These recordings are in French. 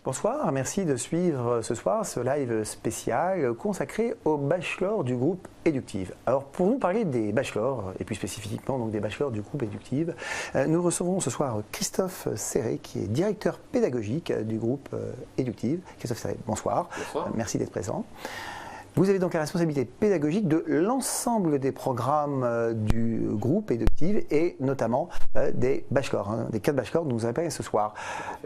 Bonsoir, merci de suivre ce soir ce live spécial consacré aux bachelors du groupe Eductive. Alors pour nous parler des bachelors, et plus spécifiquement donc des bachelors du groupe Eductive, nous recevons ce soir Christophe Serré qui est directeur pédagogique du groupe Eductive. Christophe Serré, bonsoir. Bonsoir. Merci d'être présent. Vous avez donc la responsabilité pédagogique de l'ensemble des programmes du groupe Eductive et notamment des bachelors, des 4 bachelors dont nous allons parler ce soir.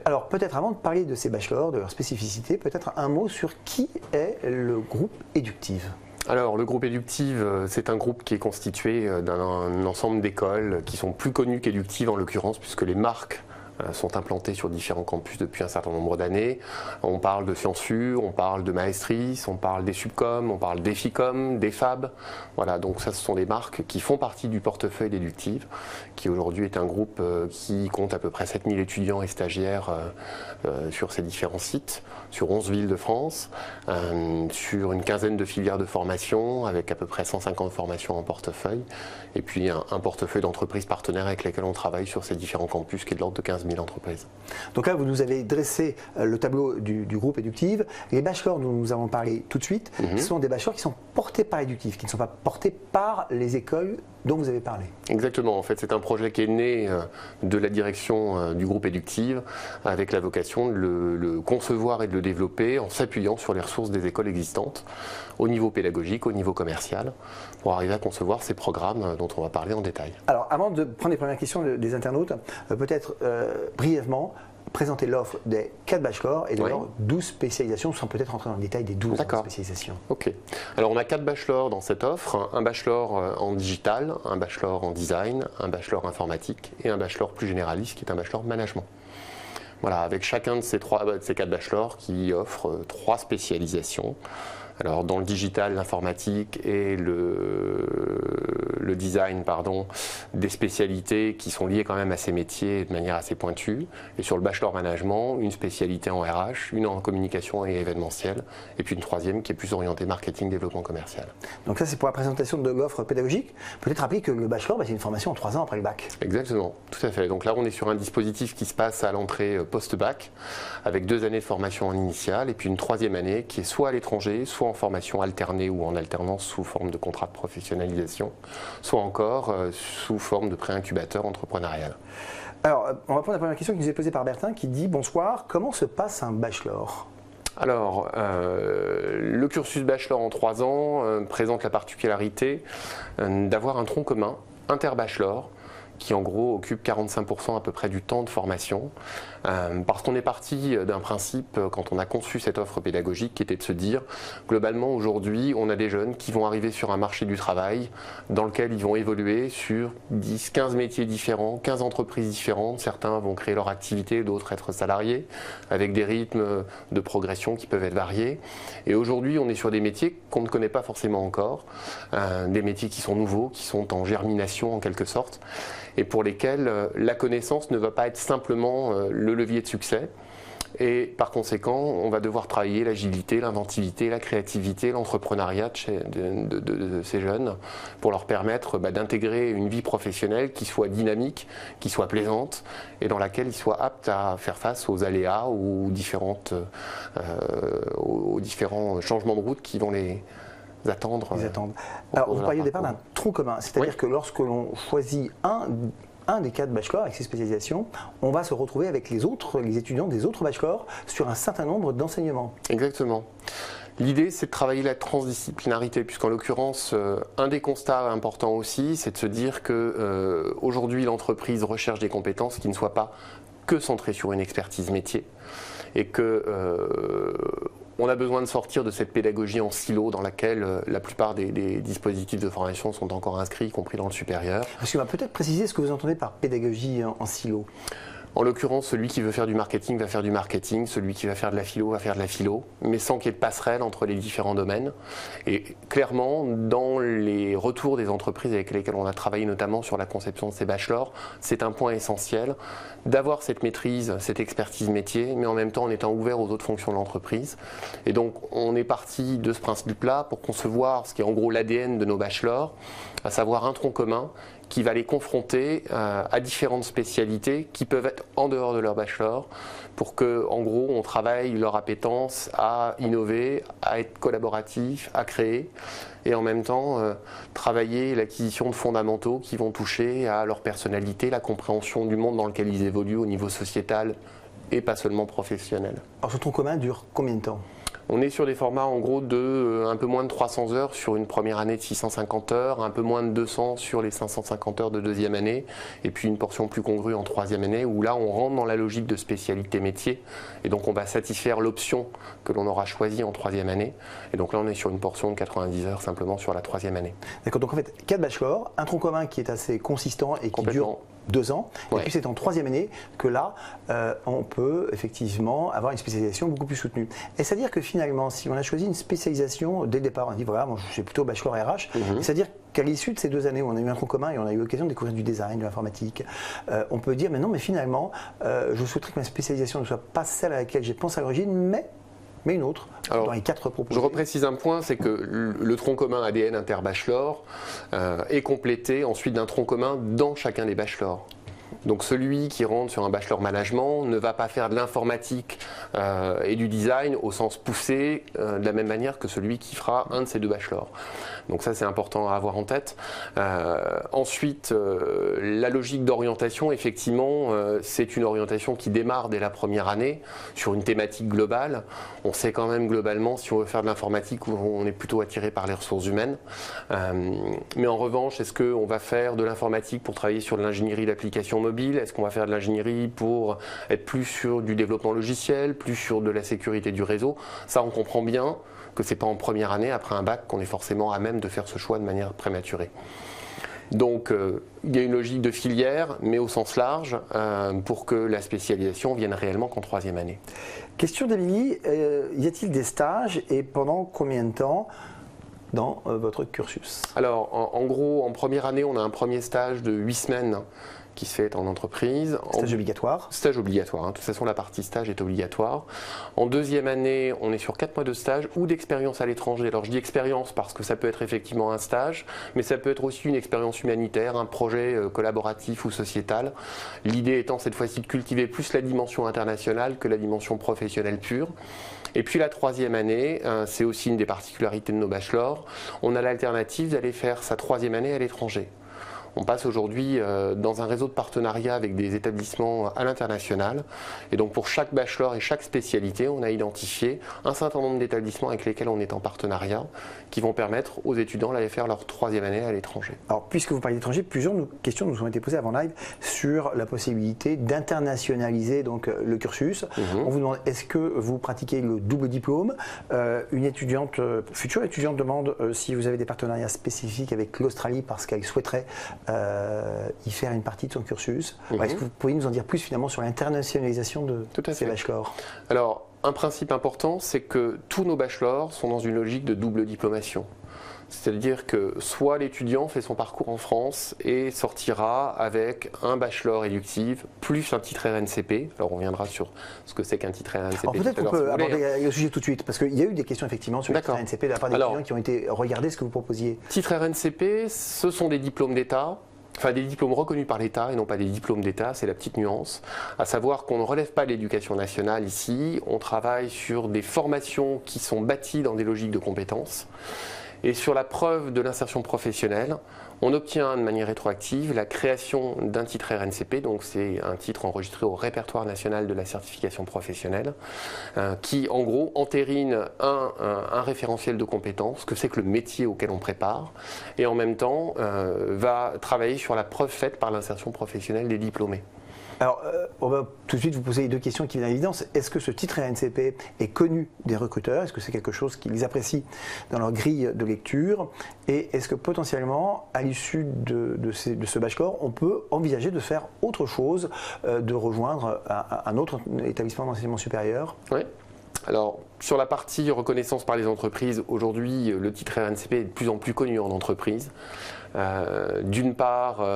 Alors peut-être avant de parler de ces bachelors, de leur spécificité, peut-être un mot sur qui est le groupe Eductive. Alors le groupe Eductive, c'est un groupe qui est constitué d'un ensemble d'écoles qui sont plus connues qu'Eductive en l'occurrence, puisque les marques sont implantés sur différents campus depuis un certain nombre d'années. On parle de Sciences-U, on parle de Maestris, on parle des Subcom, on parle des Ficom, des Fab. Voilà, donc ça ce sont des marques qui font partie du portefeuille d'Eductive, qui aujourd'hui est un groupe qui compte à peu près 7000 étudiants et stagiaires sur ces différents sites, sur 11 villes de France, sur une quinzaine de filières de formation, avec à peu près 150 formations en portefeuille, et puis un portefeuille d'entreprises partenaires avec lesquelles on travaille sur ces différents campus qui est de l'ordre de 15 000 entreprises. Donc là, vous nous avez dressé le tableau du groupe Eductive. Les bachelors dont nous allons parler tout de suite sont des bachelors qui sont portés par Eductive, qui ne sont pas portés par les écoles dont vous avez parlé. Exactement, en fait c'est un projet qui est né de la direction du groupe Eductive avec la vocation de le concevoir et de le développer en s'appuyant sur les ressources des écoles existantes au niveau pédagogique, au niveau commercial, pour arriver à concevoir ces programmes dont on va parler en détail. Alors avant de prendre les premières questions des internautes, peut-être brièvement présenter l'offre des 4 bachelors et de leurs 12 spécialisations, sans peut-être rentrer dans le détail des 12 spécialisations. Ok. Alors on a 4 bachelors dans cette offre, un bachelor en digital, un bachelor en design, un bachelor informatique et un bachelor plus généraliste qui est un bachelor management. Voilà, avec chacun de ces 4 bachelors qui offrent 3 spécialisations. Alors dans le digital, l'informatique et le design, des spécialités qui sont liées quand même à ces métiers de manière assez pointue. Et sur le bachelor management, une spécialité en RH, une en communication et événementiel, et puis une troisième qui est plus orientée marketing, développement commercial. Donc ça c'est pour la présentation de l'offre pédagogique. Peut-être rappeler que le bachelor, c'est une formation en 3 ans après le bac. Exactement, tout à fait. Donc là on est sur un dispositif qui se passe à l'entrée post-bac, avec 2 années de formation en initiale, et puis une 3e année qui est soit à l'étranger, soit en formation alternée ou en alternance sous forme de contrat de professionnalisation, soit encore sous forme de pré-incubateur entrepreneurial. Alors, on va prendre la première question qui nous est posée par Bertin qui dit « Bonsoir, comment se passe un bachelor ?» Alors, le cursus bachelor en 3 ans présente la particularité d'avoir un tronc commun inter-bachelor qui en gros occupe 45% à peu près du temps de formation, parce qu'on est parti d'un principe quand on a conçu cette offre pédagogique qui était de se dire, globalement aujourd'hui on a des jeunes qui vont arriver sur un marché du travail dans lequel ils vont évoluer sur 10, 15 métiers différents, 15 entreprises différentes, certains vont créer leur activité, d'autres être salariés, avec des rythmes de progression qui peuvent être variés, et aujourd'hui on est sur des métiers qu'on ne connaît pas forcément encore, des métiers qui sont nouveaux, qui sont en germination en quelque sorte, et pour lesquels la connaissance ne va pas être simplement le levier de succès. Et par conséquent, on va devoir travailler l'agilité, l'inventivité, la créativité, l'entrepreneuriat de ces jeunes pour leur permettre d'intégrer une vie professionnelle qui soit dynamique, qui soit plaisante et dans laquelle ils soient aptes à faire face aux aléas ou aux différents changements de route qui vont les attendre. Alors, vous parliez au départ d'un tronc commun, c'est-à-dire que lorsque l'on choisit un des 4 bachelors avec ses spécialisations, on va se retrouver avec les étudiants des autres bachelors sur un certain nombre d'enseignements. Exactement. L'idée, c'est de travailler la transdisciplinarité, puisqu'en l'occurrence, un des constats importants aussi, c'est de se dire que aujourd'hui, l'entreprise recherche des compétences qui ne soient pas que centrées sur une expertise métier, et que on a besoin de sortir de cette pédagogie en silo dans laquelle la plupart des dispositifs de formation sont encore inscrits, y compris dans le supérieur. Parce qu'on va peut-être préciser ce que vous entendez par pédagogie en silo. En l'occurrence, celui qui veut faire du marketing va faire du marketing, celui qui va faire de la philo va faire de la philo, mais sans qu'il y ait de passerelle entre les différents domaines. Et clairement, dans les retours des entreprises avec lesquelles on a travaillé, notamment sur la conception de ces bachelors, c'est un point essentiel d'avoir cette maîtrise, cette expertise métier, mais en même temps en étant ouvert aux autres fonctions de l'entreprise. Et donc, on est parti de ce principe-là pour concevoir ce qui est en gros l'ADN de nos bachelors, à savoir un tronc commun qui va les confronter à différentes spécialités qui peuvent être en dehors de leur bachelor pour que, en gros, on travaille leur appétence à innover, à être collaboratif, à créer et en même temps travailler l'acquisition de fondamentaux qui vont toucher à leur personnalité, la compréhension du monde dans lequel ils évoluent au niveau sociétal et pas seulement professionnel. Alors ce tronc commun dure combien de temps ? On est sur des formats en gros de un peu moins de 300 heures sur une première année de 650 heures, un peu moins de 200 sur les 550 heures de deuxième année, et puis une portion plus congrue en troisième année où là on rentre dans la logique de spécialité métier, et donc on va satisfaire l'option que l'on aura choisie en troisième année, et donc là on est sur une portion de 90 heures simplement sur la troisième année. D'accord, donc en fait 4 bachelors, un tronc commun qui est assez consistant et qui dure 2 ans, et puis c'est en troisième année que là, on peut effectivement avoir une spécialisation beaucoup plus soutenue. Et c'est-à-dire que finalement, si on a choisi une spécialisation dès le départ, on dit voilà, moi je suis plutôt bachelor RH, c'est-à-dire qu'à l'issue de ces 2 années où on a eu un tronc commun et on a eu l'occasion de découvrir du design, de l'informatique, on peut dire mais non, mais finalement, je souhaiterais que ma spécialisation ne soit pas celle à laquelle j'ai pensé à l'origine, mais une autre, dans les 4 proposés. Je reprécise un point, c'est que le tronc commun ADN interbachelor est complété ensuite d'un tronc commun dans chacun des bachelors. Donc celui qui rentre sur un bachelor management ne va pas faire de l'informatique et du design au sens poussé de la même manière que celui qui fera un de ces 2 bachelors. Donc ça c'est important à avoir en tête. Ensuite, la logique d'orientation, effectivement, c'est une orientation qui démarre dès la première année sur une thématique globale. On sait quand même globalement si on veut faire de l'informatique, on est plutôt attiré par les ressources humaines. Mais en revanche, est-ce qu'on va faire de l'informatique pour travailler sur de l'ingénierie d'application mobile? Est-ce qu'on va faire de l'ingénierie pour être plus sur du développement logiciel, plus sur de la sécurité du réseau? Ça, on comprend bien que ce n'est pas en première année, après un bac, qu'on est forcément à même de faire ce choix de manière prématurée. Donc, il y a une logique de filière, mais au sens large, pour que la spécialisation vienne réellement qu'en troisième année. Question d'Émilie, y a-t-il des stages et pendant combien de temps dans votre cursus? Alors, en gros, en première année, on a un premier stage de 8 semaines qui se fait en entreprise. Stage obligatoire? Stage obligatoire, hein. De toute façon la partie stage est obligatoire. En deuxième année, on est sur 4 mois de stage ou d'expérience à l'étranger. Alors je dis expérience parce que ça peut être effectivement un stage, mais ça peut être aussi une expérience humanitaire, un projet collaboratif ou sociétal. L'idée étant cette fois-ci de cultiver plus la dimension internationale que la dimension professionnelle pure. Et puis la troisième année, c'est aussi une des particularités de nos bachelors, on a l'alternative d'aller faire sa troisième année à l'étranger. On passe aujourd'hui dans un réseau de partenariat avec des établissements à l'international. Et donc pour chaque bachelor et chaque spécialité, on a identifié un certain nombre d'établissements avec lesquels on est en partenariat qui vont permettre aux étudiants d'aller faire leur troisième année à l'étranger. Alors puisque vous parlez d'étranger, plusieurs questions nous ont été posées avant live sur la possibilité d'internationaliser donc le cursus. On vous demande, est-ce que vous pratiquez le double diplôme? Une étudiante, future étudiante demande si vous avez des partenariats spécifiques avec l'Australie parce qu'elle souhaiterait y faire une partie de son cursus. Est-ce que vous pouvez nous en dire plus finalement sur l'internationalisation de ces bachelors? Alors, un principe important, c'est que tous nos bachelors sont dans une logique de double diplomation. C'est-à-dire que soit l'étudiant fait son parcours en France et sortira avec un bachelor éductif plus un titre RNCP. Alors on reviendra sur ce que c'est qu'un titre RNCP. Alors peut-être qu'on peut aborder le sujet tout de suite, parce qu'il y a eu des questions effectivement sur le titre RNCP de la part des étudiants qui ont été regardés ce que vous proposiez. Titre RNCP, ce sont des diplômes d'État. Enfin, des diplômes reconnus par l'État et non pas des diplômes d'État, c'est la petite nuance. À savoir qu'on ne relève pas de l'éducation nationale ici, on travaille sur des formations qui sont bâties dans des logiques de compétences. Et sur la preuve de l'insertion professionnelle, on obtient de manière rétroactive la création d'un titre RNCP, donc c'est un titre enregistré au répertoire national de la certification professionnelle, qui en gros entérine un référentiel de compétences, que c'est que le métier auquel on prépare, et en même temps va travailler sur la preuve faite par l'insertion professionnelle des diplômés. Alors, on va tout de suite vous poser les 2 questions qui viennent à l'évidence. Est-ce que ce titre RNCP est connu des recruteurs? Est-ce que c'est quelque chose qu'ils apprécient dans leur grille de lecture? Et est-ce que potentiellement, à l'issue de ce bachelor, on peut envisager de faire autre chose, de rejoindre un autre établissement d'enseignement supérieur? Oui. Alors, sur la partie reconnaissance par les entreprises, aujourd'hui, le titre RNCP est de plus en plus connu en entreprise. D'une part,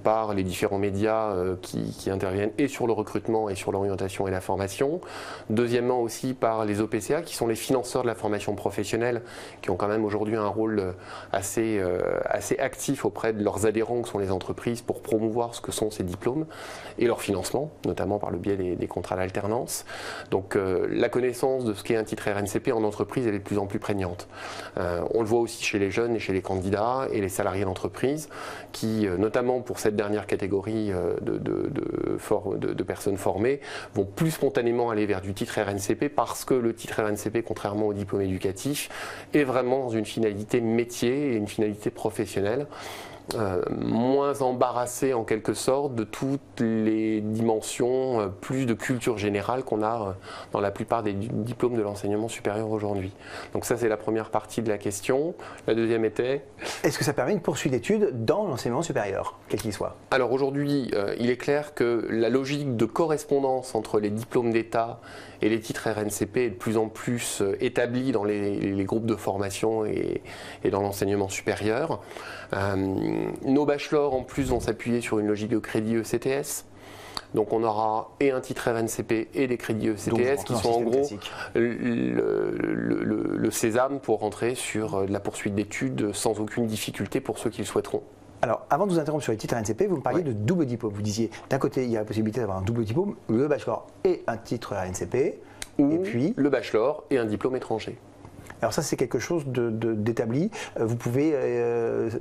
par les différents médias qui interviennent et sur le recrutement et sur l'orientation et la formation. Deuxièmement aussi par les OPCA qui sont les financeurs de la formation professionnelle qui ont quand même aujourd'hui un rôle assez actif auprès de leurs adhérents que sont les entreprises pour promouvoir ce que sont ces diplômes et leur financement, notamment par le biais des contrats d'alternance. Donc la connaissance de ce qu'est un titre RNCP en entreprise elle est de plus en plus prégnante. On le voit aussi chez les jeunes et chez les candidats et les salariés d'entreprise qui, notamment pour cette dernière catégorie de personnes formées, vont plus spontanément aller vers du titre RNCP parce que le titre RNCP, contrairement au diplôme éducatif, est vraiment dans une finalité métier et une finalité professionnelle. Moins embarrassé en quelque sorte de toutes les dimensions, plus de culture générale qu'on a dans la plupart des diplômes de l'enseignement supérieur aujourd'hui. Donc ça c'est la première partie de la question. La deuxième était... Est-ce que ça permet une poursuite d'études dans l'enseignement supérieur, quel qu'il soit? Alors aujourd'hui, il est clair que la logique de correspondance entre les diplômes d'État et les titres RNCP est de plus en plus établie dans les groupes de formation et dans l'enseignement supérieur. Nos bachelors en plus vont s'appuyer sur une logique de crédit ECTS. Donc on aura et un titre RNCP et des crédits ECTS qui sont en gros le sésame pour rentrer sur de la poursuite d'études sans aucune difficulté pour ceux qui le souhaiteront. Alors, avant de vous interrompre sur les titres RNCP, vous me parliez de double diplôme. Vous disiez, d'un côté, il y a la possibilité d'avoir un double diplôme, le bachelor et un titre RNCP, ou et puis le bachelor et un diplôme étranger. Alors ça, c'est quelque chose d'établi. Vous pouvez,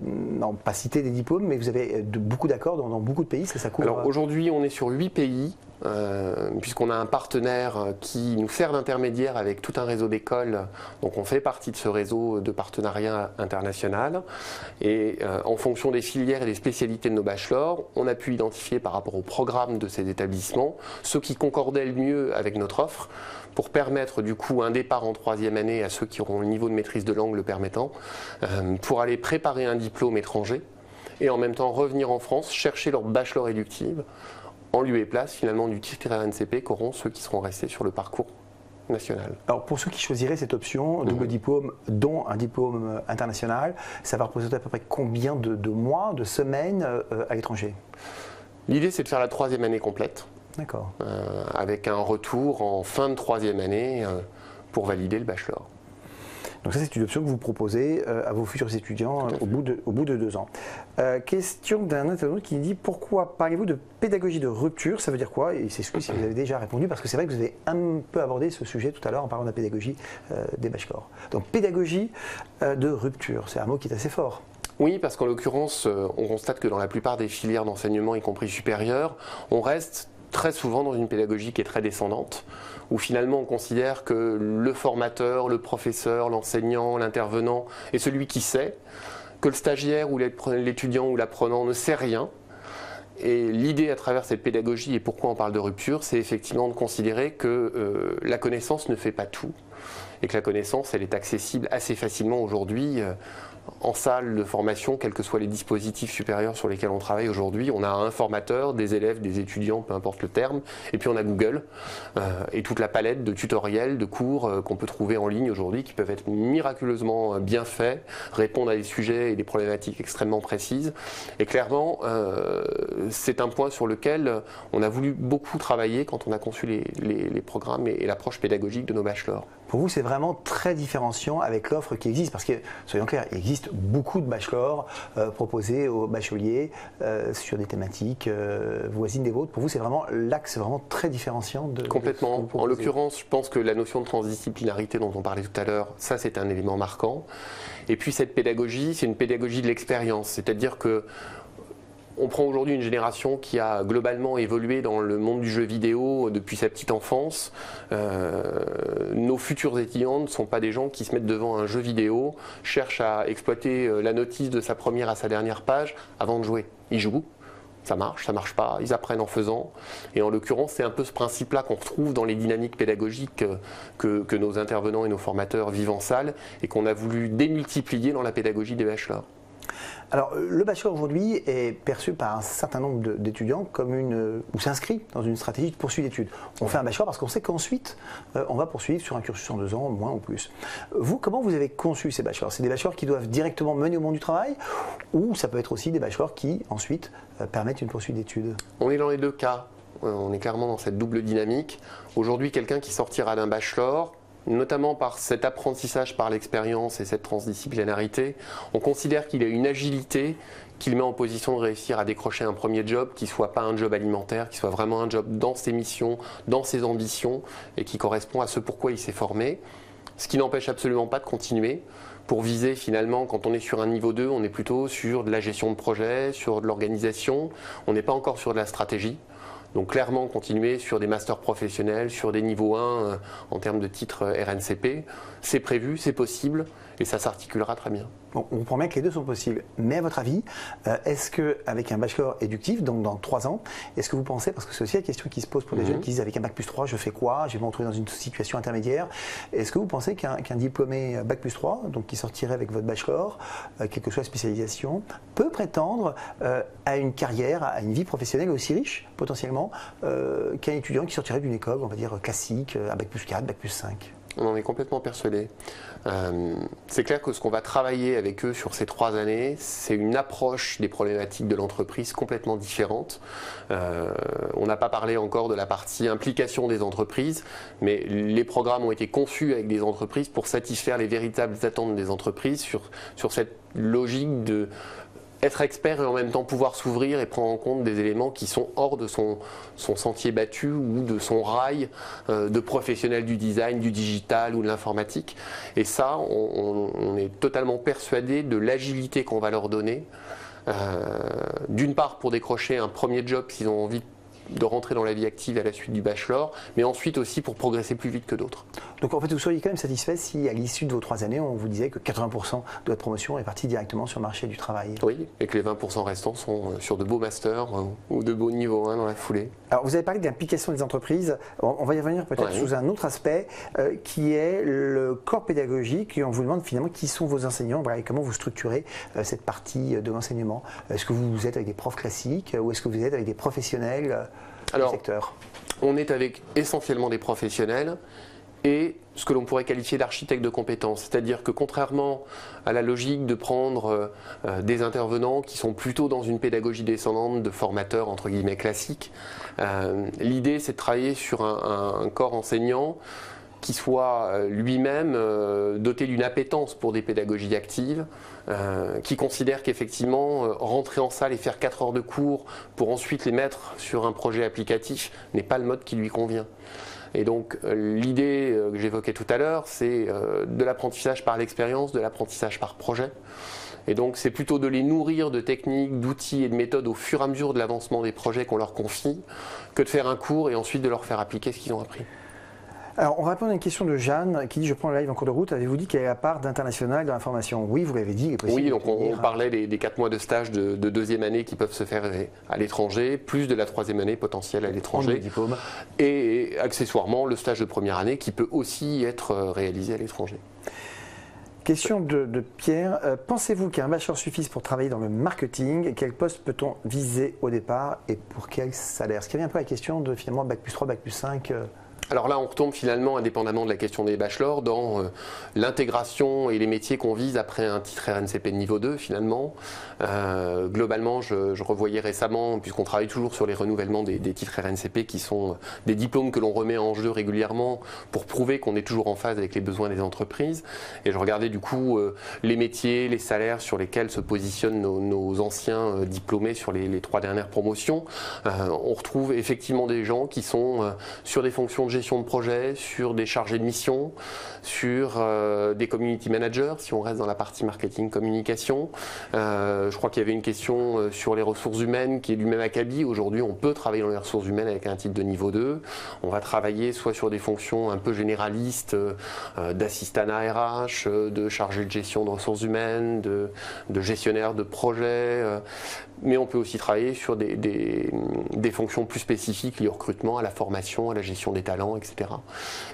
non pas citer des diplômes, mais vous avez beaucoup d'accords dans beaucoup de pays, ça couvre... Alors aujourd'hui, on est sur 8 pays, puisqu'on a un partenaire qui nous sert d'intermédiaire avec tout un réseau d'écoles. Donc on fait partie de ce réseau de partenariat international. Et en fonction des filières et des spécialités de nos bachelors, on a pu identifier par rapport au programme de ces établissements ceux qui concordaient le mieux avec notre offre, pour permettre du coup un départ en 3e année à ceux qui auront le niveau de maîtrise de langue le permettant, pour aller préparer un diplôme étranger et en même temps revenir en France, chercher leur bachelor éductive en lieu et place finalement du titre RNCP qu'auront ceux qui seront restés sur le parcours national. Alors pour ceux qui choisiraient cette option, double diplôme, dont un diplôme international, ça va représenter à peu près combien de mois, de semaines à l'étranger? L'idée c'est de faire la 3e année complète. D'accord. Avec un retour en fin de 3e année pour valider le bachelor. Donc ça, c'est une option que vous proposez à vos futurs étudiants au bout de 2 ans. Question d'un internaute qui dit, pourquoi parlez-vous de pédagogie de rupture? Ça veut dire quoi? Et c'est ce que si vous avez déjà répondu, parce que c'est vrai que vous avez un peu abordé ce sujet tout à l'heure en parlant de la pédagogie des bachelors. Donc pédagogie de rupture, c'est un mot qui est assez fort. Oui, parce qu'en l'occurrence, on constate que dans la plupart des filières d'enseignement, y compris supérieur, on reste très souvent dans une pédagogie qui est très descendante, où finalement on considère que le formateur, le professeur, l'enseignant, l'intervenant est celui qui sait, que le stagiaire ou l'étudiant ou l'apprenant ne sait rien. Et l'idée à travers cette pédagogie, et pourquoi on parle de rupture, c'est effectivement de considérer que la connaissance ne fait pas tout, et que la connaissance, elle est accessible assez facilement aujourd'hui en salle de formation, quels que soient les dispositifs supérieurs sur lesquels on travaille aujourd'hui. On a un formateur, des élèves, des étudiants, peu importe le terme, et puis on a Google et toute la palette de tutoriels, de cours qu'on peut trouver en ligne aujourd'hui qui peuvent être miraculeusement bien faits, répondre à des sujets et des problématiques extrêmement précises. Et clairement, c'est un point sur lequel on a voulu beaucoup travailler quand on a conçu les programmes et l'approche pédagogique de nos bachelors. Pour vous, c'est vraiment très différenciant avec l'offre qui existe, parce que, soyons clairs, il existe beaucoup de bachelors proposés aux bacheliers sur des thématiques voisines des vôtres. Pour vous, c'est vraiment l'axe vraiment très différenciant de... Complètement. En l'occurrence, je pense que la notion de transdisciplinarité dont on parlait tout à l'heure, ça c'est un élément marquant. Et puis cette pédagogie, c'est une pédagogie de l'expérience, c'est-à-dire que on prend aujourd'hui une génération qui a globalement évolué dans le monde du jeu vidéo depuis sa petite enfance. Nos futurs étudiants ne sont pas des gens qui se mettent devant un jeu vidéo, cherchent à exploiter la notice de sa première à sa dernière page avant de jouer. Ils jouent, ça marche pas, ils apprennent en faisant. Et en l'occurrence, c'est un peu ce principe-là qu'on retrouve dans les dynamiques pédagogiques que nos intervenants et nos formateurs vivent en salle et qu'on a voulu démultiplier dans la pédagogie des bachelors. Alors, le bachelor aujourd'hui est perçu par un certain nombre d'étudiants comme ou s'inscrit dans une stratégie de poursuite d'études. On fait un bachelor parce qu'on sait qu'ensuite, on va poursuivre sur un cursus en 2 ans, moins ou plus. Vous, comment vous avez conçu ces bachelors? C'est des bachelors qui doivent directement mener au monde du travail, ou ça peut être aussi des bachelors qui, ensuite, permettent une poursuite d'études? On est dans les deux cas. On est clairement dans cette double dynamique. Aujourd'hui, quelqu'un qui sortira d'un bachelor, notamment par cet apprentissage par l'expérience et cette transdisciplinarité, on considère qu'il a une agilité qui le met en position de réussir à décrocher un premier job qui ne soit pas un job alimentaire, qui soit vraiment un job dans ses missions, dans ses ambitions et qui correspond à ce pourquoi il s'est formé. Ce qui n'empêche absolument pas de continuer pour viser finalement, quand on est sur un niveau 2, on est plutôt sur de la gestion de projet, sur de l'organisation, on n'est pas encore sur de la stratégie. Donc clairement continuer sur des masters professionnels, sur des niveaux 1 en termes de titres RNCP, c'est prévu, c'est possible et ça s'articulera très bien. Bon, on comprend bien que les deux sont possibles, mais à votre avis, est-ce qu'avec un bachelor éducatif, donc dans 3 ans, est-ce que vous pensez, parce que c'est aussi la question qui se pose pour des jeunes qui disent avec un bac+3 je fais quoi, je vais me retrouver dans une situation intermédiaire, est-ce que vous pensez qu'un diplômé bac+3, donc qui sortirait avec votre bachelor, quelle que soit la spécialisation, peut prétendre à une carrière, à une vie professionnelle aussi riche potentiellement qu'un étudiant qui sortirait d'une école, on va dire classique, à bac+4, bac+5? On en est complètement persuadé. C'est clair que ce qu'on va travailler avec eux sur ces 3 années, c'est une approche des problématiques de l'entreprise complètement différente. On n'a pas parlé encore de la partie implication des entreprises, mais les programmes ont été conçus avec des entreprises pour satisfaire les véritables attentes des entreprises sur cette logique de être expert et en même temps pouvoir s'ouvrir et prendre en compte des éléments qui sont hors de son sentier battu ou de son rail de professionnel du design, du digital ou de l'informatique. Et ça, on est totalement persuadé de l'agilité qu'on va leur donner. D'une part pour décrocher un premier job s'ils ont envie de rentrer dans la vie active à la suite du bachelor, mais ensuite aussi pour progresser plus vite que d'autres. Donc en fait, vous seriez quand même satisfait si à l'issue de vos 3 années, on vous disait que 80% de votre promotion est partie directement sur le marché du travail? Oui, et que les 20% restants sont sur de beaux masters ou de beaux niveaux 1 dans la foulée. Alors vous avez parlé de l'implication des entreprises, on va y revenir peut-être sous un autre aspect qui est le corps pédagogique, et on vous demande finalement qui sont vos enseignants, voilà, et comment vous structurez cette partie de l'enseignement. Est-ce que vous êtes avec des profs classiques ou est-ce que vous êtes avec des professionnels du secteur? On est avec essentiellement des professionnels et ce que l'on pourrait qualifier d'architecte de compétences. C'est-à-dire que contrairement à la logique de prendre des intervenants qui sont plutôt dans une pédagogie descendante de formateurs entre guillemets classiques, l'idée c'est de travailler sur un corps enseignant qui soit lui-même doté d'une appétence pour des pédagogies actives, qui considère qu'effectivement rentrer en salle et faire 4 heures de cours pour ensuite les mettre sur un projet applicatif n'est pas le mode qui lui convient. Et donc l'idée que j'évoquais tout à l'heure, c'est de l'apprentissage par l'expérience, de l'apprentissage par projet. Et donc c'est plutôt de les nourrir de techniques, d'outils et de méthodes au fur et à mesure de l'avancement des projets qu'on leur confie, que de faire un cours et ensuite de leur faire appliquer ce qu'ils ont appris. Alors, on va répondre à une question de Jeanne qui dit: je prends le live en cours de route. Avez-vous dit qu'il y avait la part d'international dans la formation? Oui, vous l'avez dit. Il est possible. Oui, donc on parlait des 4 mois de stage de 2e année qui peuvent se faire à l'étranger, plus de la 3e année potentielle à l'étranger. Et accessoirement, le stage de première année qui peut aussi être réalisé à l'étranger. Question de Pierre. Pensez-vous qu'un bachelor suffise pour travailler dans le marketing? Quel poste peut-on viser au départ et pour quel salaire? Ce qui revient un peu à la question de finalement bac+3, bac+5. Alors là, on retombe finalement, indépendamment de la question des bachelors, dans l'intégration et les métiers qu'on vise après un titre RNCP de niveau 2 finalement. Globalement, je revoyais récemment, puisqu'on travaille toujours sur les renouvellements des titres RNCP qui sont des diplômes que l'on remet en jeu régulièrement pour prouver qu'on est toujours en phase avec les besoins des entreprises. Et je regardais du coup les métiers, les salaires sur lesquels se positionnent nos anciens diplômés sur les 3 dernières promotions. On retrouve effectivement des gens qui sont sur des fonctions de gestion de projet, sur des chargés de mission, sur des community managers, si on reste dans la partie marketing communication. Je crois qu'il y avait une question sur les ressources humaines qui est du même acabit. Aujourd'hui, on peut travailler dans les ressources humaines avec un titre de niveau 2. On va travailler soit sur des fonctions un peu généralistes d'assistanat RH, de chargé de gestion de ressources humaines, de gestionnaire de projet, mais on peut aussi travailler sur des fonctions plus spécifiques liées au recrutement, à la formation, à la gestion des talents, talent, etc.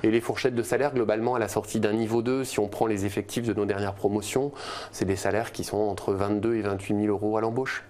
Et les fourchettes de salaire, globalement, à la sortie d'un niveau 2, si on prend les effectifs de nos dernières promotions, c'est des salaires qui sont entre 22 et 28 000 euros à l'embauche.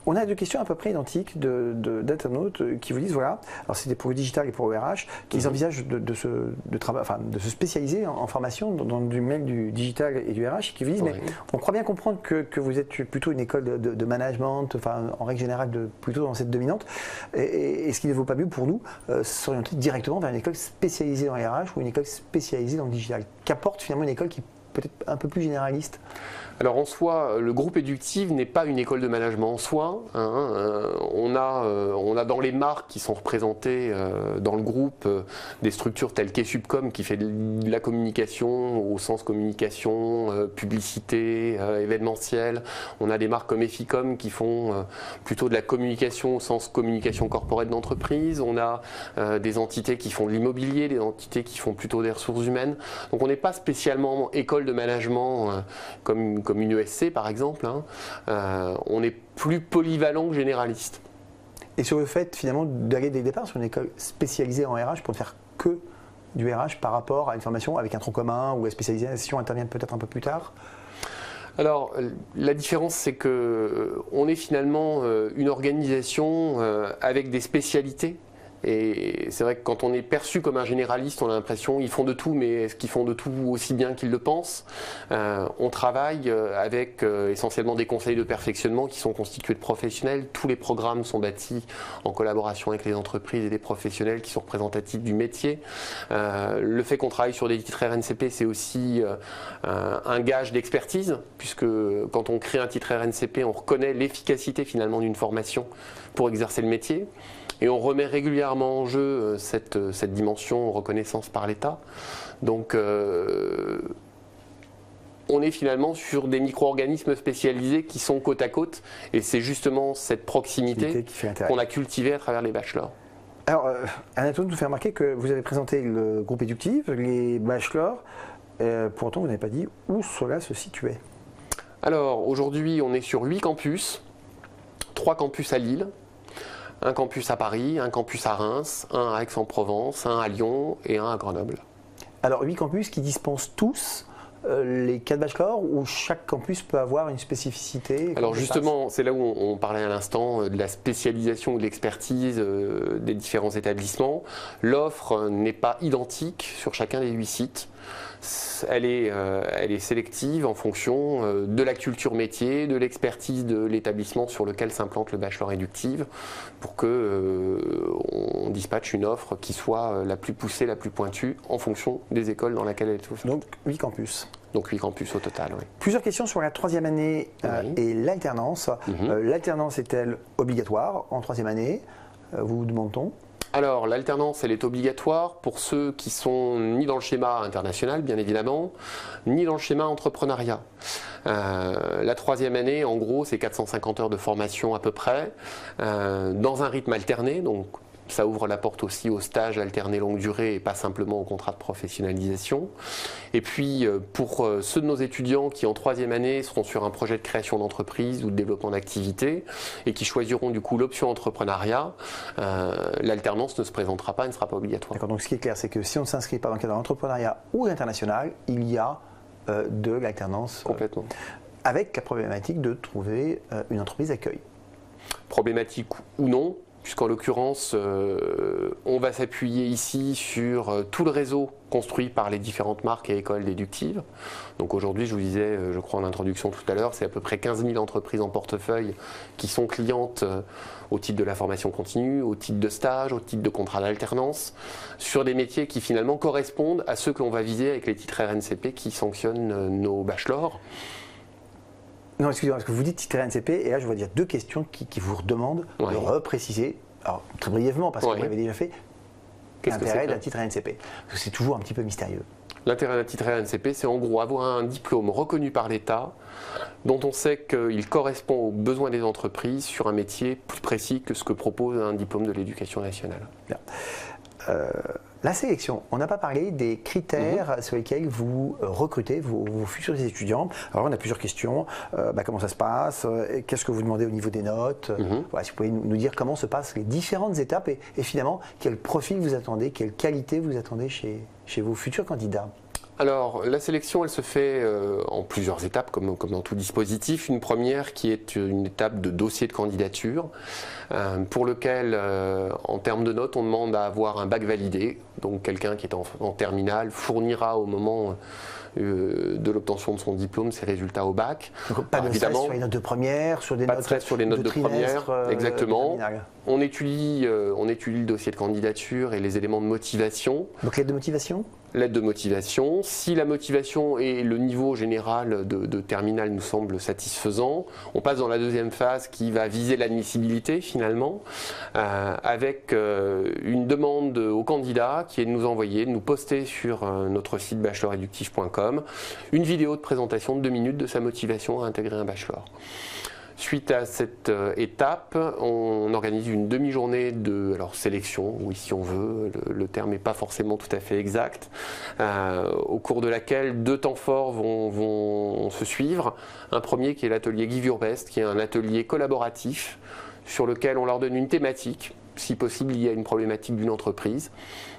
On a deux questions à peu près identiques d'internautes qui vous disent, voilà, alors c'était pour le digital et pour le RH, qu'ils envisagent de se spécialiser en formation dans du mail du digital et du RH, et qui vous disent, mais on croit bien comprendre que vous êtes plutôt une école de management, enfin, en règle générale, plutôt dans cette dominante, et est-ce qu'il ne vaut pas mieux pour nous s'orienter directement vers une école spécialisée dans les RH ou une école spécialisée dans le digital, qu'apporte finalement une école qui est peut-être un peu plus généraliste? Alors en soi, le groupe Eductive n'est pas une école de management en soi. On a dans les marques qui sont représentées dans le groupe des structures telles qu'Esubcom qui fait de la communication au sens communication, publicité, événementiel. On a des marques comme Efficom qui font plutôt de la communication au sens communication corporate d'entreprise. On a des entités qui font de l'immobilier, des entités qui font plutôt des ressources humaines. Donc on n'est pas spécialement école de management comme une ESC par exemple, on est plus polyvalent que généraliste. Et sur le fait finalement d'aller dès le départ sur une école spécialisée en RH pour ne faire que du RH par rapport à une formation avec un tronc commun où la spécialisation intervient peut-être un peu plus tard? Alors, la différence, c'est qu'on est finalement une organisation avec des spécialités. Et c'est vrai que quand on est perçu comme un généraliste, on a l'impression qu'ils font de tout, mais est-ce qu'ils font de tout aussi bien qu'ils le pensent? On travaille avec essentiellement des conseils de perfectionnement qui sont constitués de professionnels. Tous les programmes sont bâtis en collaboration avec les entreprises et les professionnels qui sont représentatifs du métier. Le fait qu'on travaille sur des titres RNCP, c'est aussi un gage d'expertise, puisque quand on crée un titre RNCP, on reconnaît l'efficacité finalement d'une formation pour exercer le métier. Et on remet régulièrement en jeu cette dimension reconnaissance par l'État. Donc on est finalement sur des micro-organismes spécialisés qui sont côte à côte. Et c'est justement cette proximité qu'on a cultivée à travers les bachelors. Alors, Anatole nous fait remarquer que vous avez présenté le groupe Eductive, les bachelors. Pour autant, vous n'avez pas dit où cela se situait. Alors, aujourd'hui, on est sur 8 campus, 3 campus à Lille. Un campus à Paris, un campus à Reims, un à Aix-en-Provence, un à Lyon et un à Grenoble. Alors 8 campus qui dispensent tous les 4 bachelors ou chaque campus peut avoir une spécificité? Alors justement, c'est là où on parlait à l'instant de la spécialisation ou de l'expertise des différents établissements. L'offre n'est pas identique sur chacun des 8 sites. Elle est sélective en fonction de la culture métier, de l'expertise de l'établissement sur lequel s'implante le bachelor Eductive pour qu'on dispatche une offre qui soit la plus poussée, la plus pointue en fonction des écoles dans lesquelles elle est offerte. Donc 8 campus. Donc 8 campus au total, oui. Plusieurs questions sur la 3e année et l'alternance. L'alternance est-elle obligatoire en 3e année? Vous demande-t-on? Alors, l'alternance, elle est obligatoire pour ceux qui sont ni dans le schéma international, bien évidemment, ni dans le schéma entrepreneuriat. La 3e année, en gros, c'est 450 heures de formation à peu près, dans un rythme alterné, donc ça ouvre la porte aussi aux stages alternés longue durée et pas simplement au contrat de professionnalisation. Et puis pour ceux de nos étudiants qui en 3e année seront sur un projet de création d'entreprise ou de développement d'activité et qui choisiront du coup l'option entrepreneuriat, l'alternance ne se présentera pas et ne sera pas obligatoire. D'accord, donc ce qui est clair, c'est que si on ne s'inscrit pas dans le cadre de l'entrepreneuriat ou l'international, il y a de l'alternance. Complètement. Avec la problématique de trouver une entreprise d'accueil. Problématique ou non, puisqu'en l'occurrence, on va s'appuyer ici sur tout le réseau construit par les différentes marques et écoles d'Eductive. Donc aujourd'hui, je vous disais, je crois en introduction tout à l'heure, c'est à peu près 15 000 entreprises en portefeuille qui sont clientes au titre de la formation continue, au titre de stage, au titre de contrat d'alternance, sur des métiers qui finalement correspondent à ceux que l'on va viser avec les titres RNCP qui sanctionnent nos bachelors. Non, excusez-moi, parce que vous dites titre RNCP, et là je vais dire 2 questions qui vous redemandent de repréciser, alors très brièvement, parce que vous l'avez déjà fait, l'intérêt d'un titre RNCP. Parce que c'est toujours un petit peu mystérieux. L'intérêt d'un titre RNCP, c'est en gros avoir un diplôme reconnu par l'État, dont on sait qu'il correspond aux besoins des entreprises sur un métier plus précis que ce que propose un diplôme de l'éducation nationale. Bien. La sélection, on n'a pas parlé des critères sur lesquels vous recrutez vos futurs étudiants. Alors on a plusieurs questions. Comment ça se passe? Qu'est-ce que vous demandez au niveau des notes? Voilà, si vous pouvez nous dire comment se passent les différentes étapes et finalement quel profil vous attendez, quelle qualité vous attendez chez vos futurs candidats. Alors, la sélection, elle se fait en plusieurs étapes, comme dans tout dispositif. Une première qui est une étape de dossier de candidature, pour lequel, en termes de notes, on demande à avoir un bac validé. Donc, quelqu'un qui est en terminale fournira au moment de l'obtention de son diplôme ses résultats au bac. Donc, pas de stress sur les notes de première, sur des pas notes de stress sur les notes de première, exactement. On étudie le dossier de candidature et les éléments de motivation. Donc, l'aide de motivation? L'aide de motivation. Si la motivation et le niveau général de terminale nous semblent satisfaisants, on passe dans la deuxième phase qui va viser l'admissibilité finalement, avec une demande au candidat qui est de nous envoyer, de nous poster sur notre site bacheloreductif.com une vidéo de présentation de 2 minutes de sa motivation à intégrer un bachelor. Suite à cette étape, on organise une demi-journée de sélection, oui si on veut, le terme n'est pas forcément tout à fait exact, au cours de laquelle 2 temps forts vont se suivre. Un premier qui est l'atelier Give Your Best, qui est un atelier collaboratif sur lequel on leur donne une thématique, si possible liée à une problématique d'une entreprise,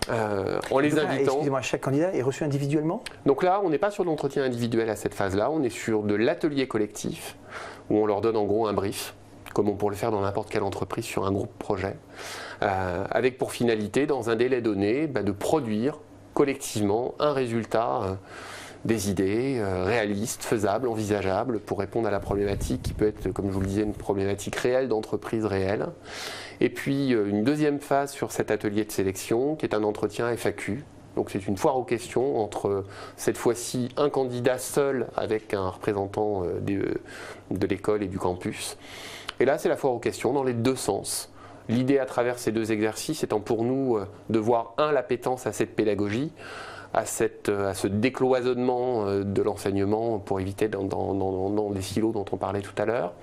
en les invitant. Excusez-moi, chaque candidat est reçu individuellement? Donc là, on n'est pas sur l'entretien individuel à cette phase-là, on est sur de l'atelier collectif, où on leur donne en gros un brief, comme on pourrait le faire dans n'importe quelle entreprise sur un groupe projet, avec pour finalité, dans un délai donné, de produire collectivement un résultat, des idées réalistes, faisables, envisageables, pour répondre à la problématique qui peut être, comme je vous le disais, une problématique réelle d'entreprise réelle. Et puis une deuxième phase sur cet atelier de sélection, qui est un entretien FAQ. Donc c'est une foire aux questions entre, cette fois-ci, un candidat seul avec un représentant de l'école et du campus. Et là, c'est la foire aux questions dans les 2 sens. L'idée à travers ces 2 exercices étant pour nous de voir, l'appétence à cette pédagogie, à ce décloisonnement de l'enseignement pour éviter dans des silos dont on parlait tout à l'heure.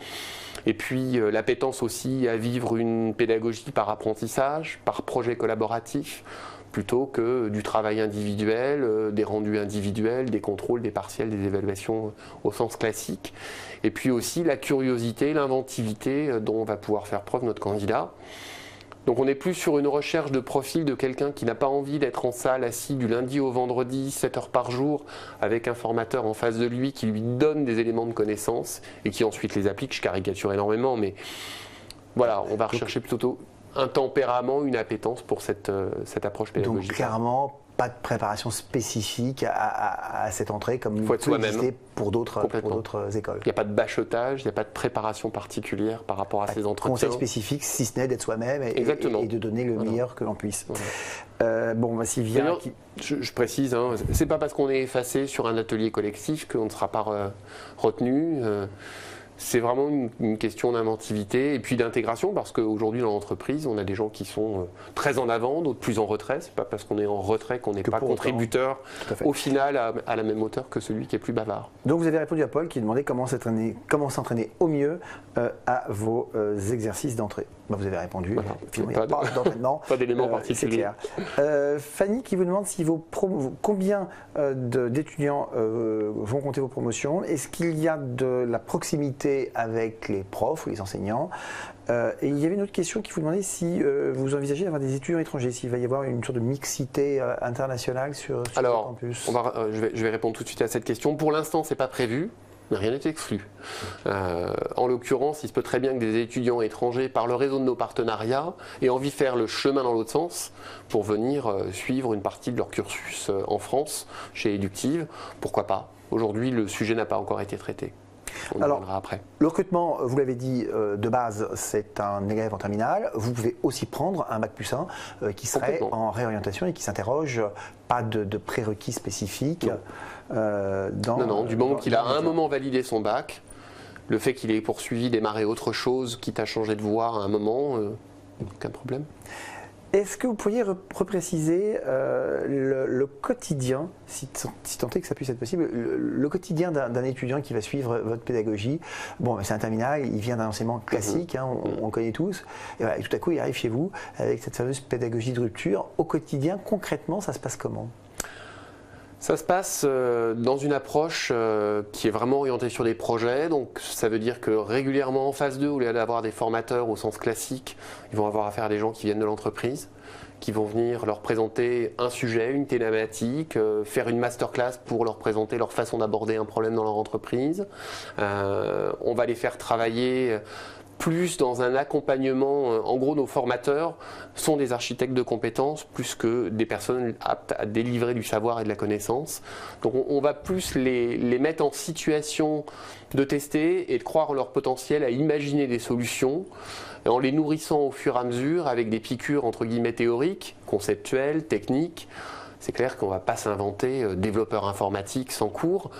Et puis l'appétence aussi à vivre une pédagogie par apprentissage, par projet collaboratif, plutôt que du travail individuel, des rendus individuels, des contrôles, des partiels, des évaluations au sens classique. Et puis aussi la curiosité, l'inventivité dont va pouvoir faire preuve notre candidat. Donc on n'est plus sur une recherche de profil de quelqu'un qui n'a pas envie d'être en salle assis du lundi au vendredi, 7 heures par jour, avec un formateur en face de lui qui lui donne des éléments de connaissance et qui ensuite les applique. Je caricature énormément, mais voilà, on va rechercher plutôt un tempérament, une appétence pour cette approche pédagogique. Donc clairement, pas de préparation spécifique à cette entrée comme il peut exister pour d'autres écoles. Il n'y a pas de bachotage, il n'y a pas de préparation particulière par rapport à ces entretiens. Conseil spécifique, si ce n'est d'être soi-même et de donner le meilleur que l'on puisse. Sylvia... Je précise, c'est pas parce qu'on est effacé sur un atelier collectif qu'on ne sera pas retenu. C'est vraiment une question d'inventivité et puis d'intégration, parce qu'aujourd'hui dans l'entreprise, on a des gens qui sont très en avant, d'autres plus en retrait. C'est pas parce qu'on est en retrait qu'on n'est pas contributeur au final à la même hauteur que celui qui est plus bavard. Donc vous avez répondu à Paul qui demandait comment s'entraîner au mieux à vos exercices d'entrée. Vous avez répondu, il n'y a pas d'entraînement. Pas d'éléments particuliers. C'est clair. Fanny qui vous demande si combien d'étudiants vont compter vos promotions. Est-ce qu'il y a de la proximité avec les profs ou les enseignants? Et il y avait une autre question qui vous demandait si vous envisagez d'avoir des étudiants étrangers, s'il va y avoir une sorte de mixité internationale sur le campus. Je vais répondre tout de suite à cette question. Pour l'instant, ce n'est pas prévu. Mais rien n'est exclu. En l'occurrence, il se peut très bien que des étudiants étrangers, par le réseau de nos partenariats, aient envie de faire le chemin dans l'autre sens pour venir suivre une partie de leur cursus en France, chez Eductive. Pourquoi pas? Aujourd'hui, le sujet n'a pas encore été traité. On en parlera après. Le recrutement, vous l'avez dit, de base, c'est un élève en terminale. Vous pouvez aussi prendre un Bac+1 qui serait en réorientation et qui s'interroge, pas de prérequis spécifiques. Non, du moment qu'il a à un moment validé son bac, le fait qu'il ait poursuivi, démarré autre chose, quitte à changer de voie à un moment, aucun problème. Est-ce que vous pourriez repréciser le quotidien, si tant est que ça puisse être possible, le quotidien d'un étudiant qui va suivre votre pédagogie? Bon, c'est un terminal, il vient d'un enseignement classique, hein, on le connaît tous, et, voilà, et tout à coup il arrive chez vous avec cette fameuse pédagogie de rupture. Au quotidien, concrètement, ça se passe comment? Ça se passe dans une approche qui est vraiment orientée sur des projets. Donc ça veut dire que régulièrement en phase 2, au lieu d'avoir des formateurs au sens classique, ils vont avoir affaire à des gens qui viennent de l'entreprise, qui vont venir leur présenter un sujet, une thématique, faire une masterclass pour leur présenter leur façon d'aborder un problème dans leur entreprise. On va les faire travailler plus dans un accompagnement. En gros, nos formateurs sont des architectes de compétences plus que des personnes aptes à délivrer du savoir et de la connaissance. Donc on va plus les mettre en situation de tester et de croire en leur potentiel, à imaginer des solutions, en les nourrissant au fur et à mesure avec des piqûres entre guillemets théoriques, conceptuelles, techniques. C'est clair qu'on ne va pas s'inventer développeur informatique sans cours.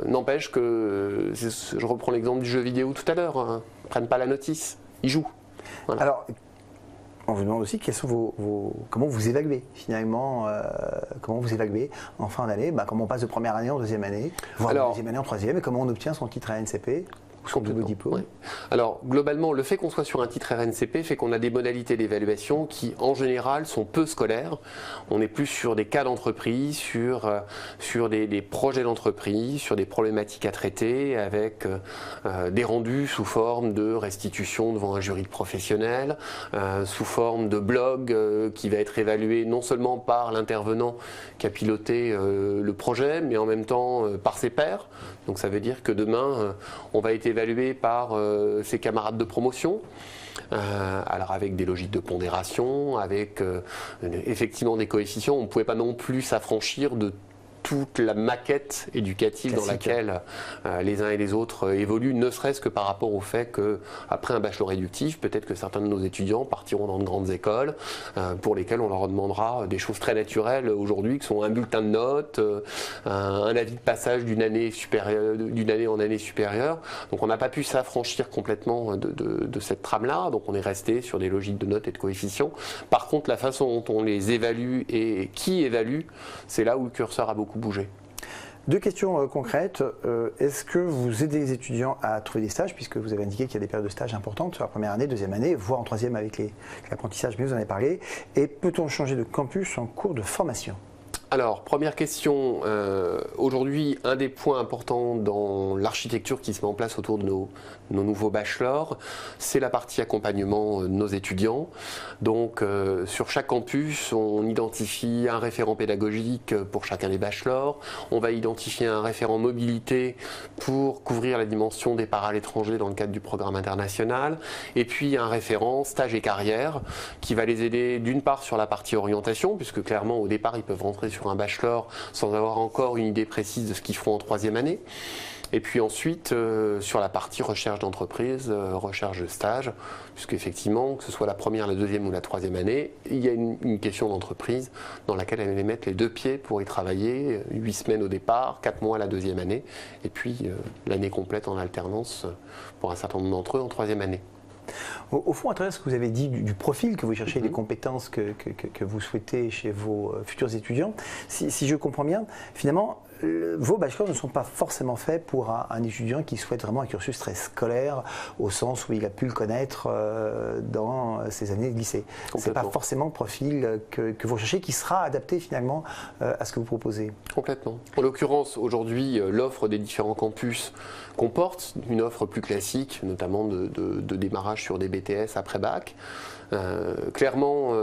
N'empêche que, je reprends l'exemple du jeu vidéo tout à l'heure, hein, ils ne prennent pas la notice, ils jouent. Voilà. Alors, on vous demande aussi quels sont comment vous évaluez finalement, comment vous évaluez en fin d'année, comment on passe de première année en deuxième année, voire de deuxième année en troisième, et comment on obtient son titre RNCP. Ouais. Alors globalement, le fait qu'on soit sur un titre RNCP fait qu'on a des modalités d'évaluation qui en général sont peu scolaires. On est plus sur des cas d'entreprise, sur des projets d'entreprise, sur des problématiques à traiter avec des rendus sous forme de restitution devant un jury de professionnels, sous forme de blog qui va être évalué non seulement par l'intervenant qui a piloté le projet, mais en même temps par ses pairs. Donc ça veut dire que demain, on va être évalué par ses camarades de promotion, alors avec des logiques de pondération, avec effectivement des coefficients. On ne pouvait pas non plus s'affranchir de toute la maquette éducative dans laquelle les uns et les autres évoluent, ne serait-ce que par rapport au fait qu'après un bachelor réductif, peut-être que certains de nos étudiants partiront dans de grandes écoles pour lesquelles on leur demandera des choses très naturelles aujourd'hui, qui sont un bulletin de notes, un avis de passage d'une année en année supérieure. Donc on n'a pas pu s'affranchir complètement de cette trame-là, donc on est resté sur des logiques de notes et de coefficients. Par contre, la façon dont on les évalue et qui évalue, c'est là où le curseur a beaucoup bougé. Deux questions concrètes. Est-ce que vous aidez les étudiants à trouver des stages, puisque vous avez indiqué qu'il y a des périodes de stage importantes sur la première année, deuxième année, voire en troisième avec l'apprentissage, mais vous en avez parlé. Et peut-on changer de campus en cours de formation ? Alors, première question, aujourd'hui, un des points importants dans l'architecture qui se met en place autour de nos nouveaux bachelors, c'est la partie accompagnement de nos étudiants. Donc, sur chaque campus, on identifie un référent pédagogique pour chacun des bachelors. On va identifier un référent mobilité pour couvrir la dimension départ à l'étranger dans le cadre du programme international. Et puis, un référent stage et carrière qui va les aider d'une part sur la partie orientation, puisque clairement, au départ, ils peuvent rentrer sur un bachelor sans avoir encore une idée précise de ce qu'ils feront en troisième année. Et puis ensuite, sur la partie recherche d'entreprise, recherche de stage, puisque effectivement, que ce soit la première, la deuxième ou la troisième année, il y a une question d'entreprise dans laquelle elle va mettre les deux pieds pour y travailler, 8 semaines au départ, 4 mois la deuxième année, et puis l'année complète en alternance pour un certain nombre d'entre eux en troisième année. Au fond, à travers ce que vous avez dit du profil que vous cherchez, des compétences que vous souhaitez chez vos futurs étudiants, si je comprends bien, finalement, vos bachelors ne sont pas forcément faits pour un étudiant qui souhaite vraiment un cursus très scolaire, au sens où il a pu le connaître dans ses années de lycée. Ce n'est pas forcément le profil que vous recherchez qui sera adapté finalement à ce que vous proposez. Complètement. En l'occurrence, aujourd'hui, l'offre des différents campus comporte une offre plus classique, notamment de démarrage sur des BTS après bac. Clairement,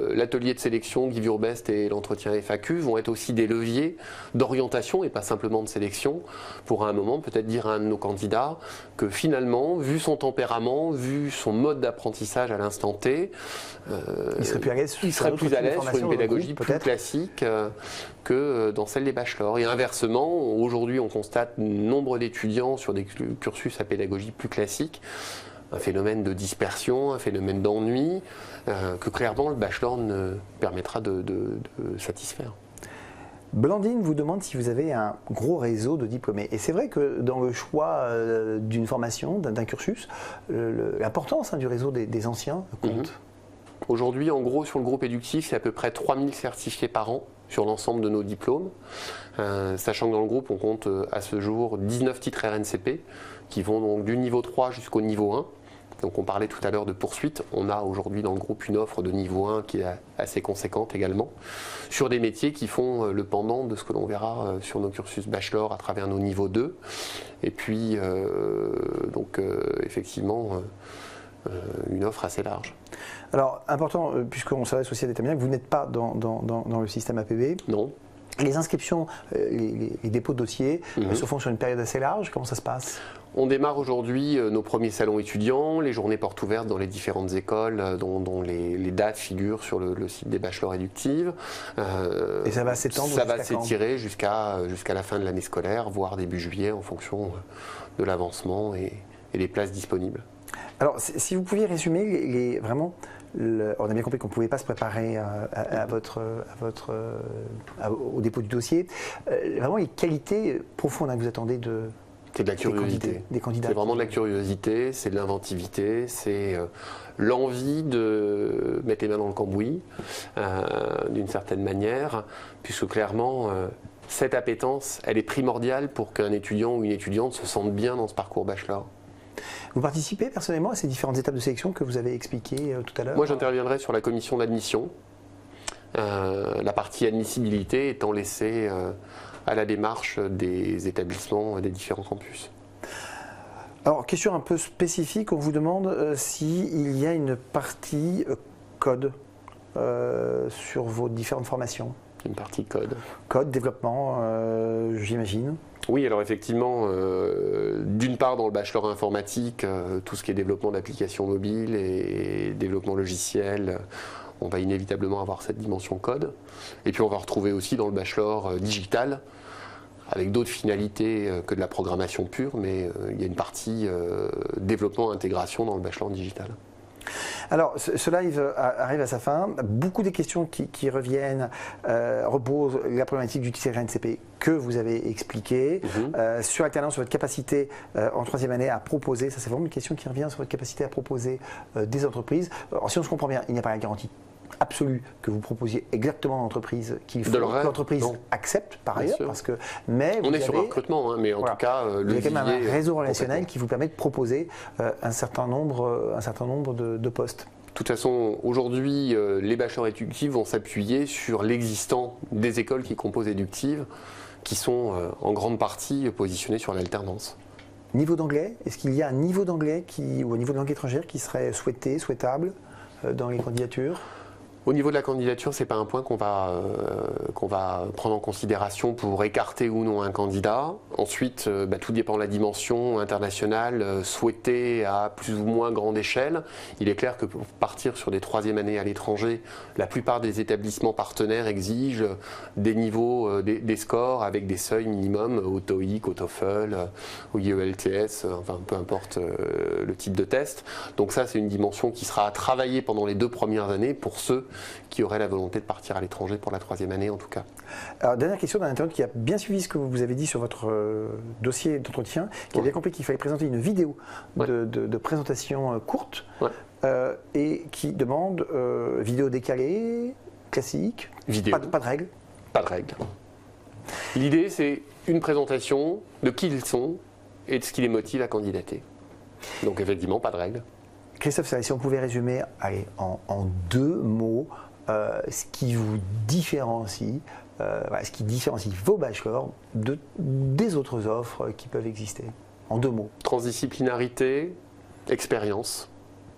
l'atelier de sélection Give Your Best et l'entretien FAQ vont être aussi des leviers d'orientation et pas simplement de sélection pour à un moment peut-être dire à un de nos candidats que finalement, vu son tempérament, vu son mode d'apprentissage à l'instant T, il serait plus à l'aise sur une pédagogie plus classique que dans celle des bachelors. Et inversement, aujourd'hui on constate nombre d'étudiants sur des cursus à pédagogie plus classique, un phénomène de dispersion, un phénomène d'ennui, que clairement le bachelor ne permettra de satisfaire. Blandine vous demande si vous avez un gros réseau de diplômés. Et c'est vrai que dans le choix d'une formation, d'un cursus, l'importance du réseau des anciens compte. Aujourd'hui, en gros, sur le groupe éducatif, c'est à peu près 3000 certifiés par an sur l'ensemble de nos diplômes, sachant que dans le groupe, on compte à ce jour 19 titres RNCP qui vont donc du niveau 3 jusqu'au niveau 1. Donc on parlait tout à l'heure de poursuite, on a aujourd'hui dans le groupe une offre de niveau 1 qui est assez conséquente également, sur des métiers qui font le pendant de ce que l'on verra sur nos cursus bachelor à travers nos niveaux 2. Et puis, effectivement, une offre assez large. Alors, important, puisqu'on s'adresse aussi à des terminales, vous n'êtes pas dans le système APB. Non. Les inscriptions, les dépôts de dossiers se font sur une période assez large. Comment ça se passe ? On démarre aujourd'hui nos premiers salons étudiants, les journées portes ouvertes dans les différentes écoles dont les dates figurent sur le site des bachelors éductives. Et ça va s'étendre ? Ça va s'étirer jusqu'à la fin de l'année scolaire, voire début juillet en fonction de l'avancement et des places disponibles. Alors, si vous pouviez résumer vraiment, on a bien compris qu'on ne pouvait pas se préparer au dépôt du dossier. Vraiment, les qualités profondes que vous attendez c'est de la curiosité. Des candidats. C'est vraiment de la curiosité, c'est de l'inventivité, c'est l'envie de mettre les mains dans le cambouis, d'une certaine manière, puisque clairement, cette appétence, elle est primordiale pour qu'un étudiant ou une étudiante se sente bien dans ce parcours bachelor. Vous participez personnellement à ces différentes étapes de sélection que vous avez expliquées tout à l'heure ? Moi, j'interviendrai sur la commission d'admission, la partie admissibilité étant laissée à la démarche des établissements des différents campus. Alors, question un peu spécifique, on vous demande s'il y a une partie code sur vos différentes formations. Une partie code. Code, développement, j'imagine. Oui, alors effectivement, d'une part dans le bachelor informatique, tout ce qui est développement d'applications mobiles et développement logiciel, on va inévitablement avoir cette dimension code. Et puis on va retrouver aussi dans le bachelor digital, avec d'autres finalités que de la programmation pure, mais il y a une partie développement intégration dans le bachelor digital. Alors, ce live arrive à sa fin. Beaucoup des questions qui reviennent reposent la problématique du RNCP que vous avez expliqué. Sur alternance, sur votre capacité en troisième année à proposer, ça c'est vraiment une question qui revient sur votre capacité à proposer des entreprises. Alors, si on se comprend bien, il n'y a pas la garantie absolue que vous proposiez exactement l'entreprise qu'il faut, que l'entreprise accepte par ailleurs, mais on est sur un recrutement, mais en tout cas, il y a quand même un réseau relationnel qui vous permet de proposer un certain nombre de postes. De toute façon, aujourd'hui, les bachelors éducatifs vont s'appuyer sur l'existant des écoles qui composent éducatives, qui sont en grande partie positionnées sur l'alternance. Niveau d'anglais, est-ce qu'il y a un niveau d'anglais ou un niveau de langue étrangère qui serait souhaitable dans les candidatures ? Au niveau de la candidature, ce n'est pas un point qu'on va prendre en considération pour écarter ou non un candidat. Ensuite, tout dépend de la dimension internationale souhaitée à plus ou moins grande échelle. Il est clair que pour partir sur des troisième années à l'étranger, la plupart des établissements partenaires exigent des niveaux, des scores avec des seuils minimums au TOEIC, au TOEFL, au IELTS, enfin peu importe le type de test. Donc ça, c'est une dimension qui sera à travailler pendant les 2 premières années pour ceux qui auraient la volonté de partir à l'étranger pour la troisième année en tout cas. Alors, dernière question d'un internaute qui a bien suivi ce que vous avez dit sur votre dossier d'entretien, qui a bien compris qu'il fallait présenter une vidéo de présentation courte et qui demande vidéo décalée, classique, vidéo. Pas de règle. Pas de règle. L'idée, c'est une présentation de qui ils sont et de ce qui les motive à candidater. Donc effectivement, pas de règle. Christophe, si on pouvait résumer en 2 mots ce qui vous différencie, ce qui différencie vos bachelors des autres offres qui peuvent exister, en 2 mots. Transdisciplinarité, expérience,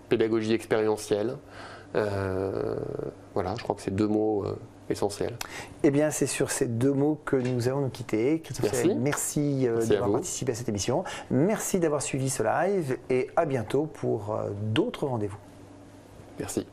pédagogie expérientielle. Voilà, je crois que c'est 2 mots essentiels. Eh bien, c'est sur ces 2 mots que nous allons nous quitter. Christophe, merci d'avoir participé à cette émission. Merci d'avoir suivi ce live et à bientôt pour d'autres rendez-vous. Merci.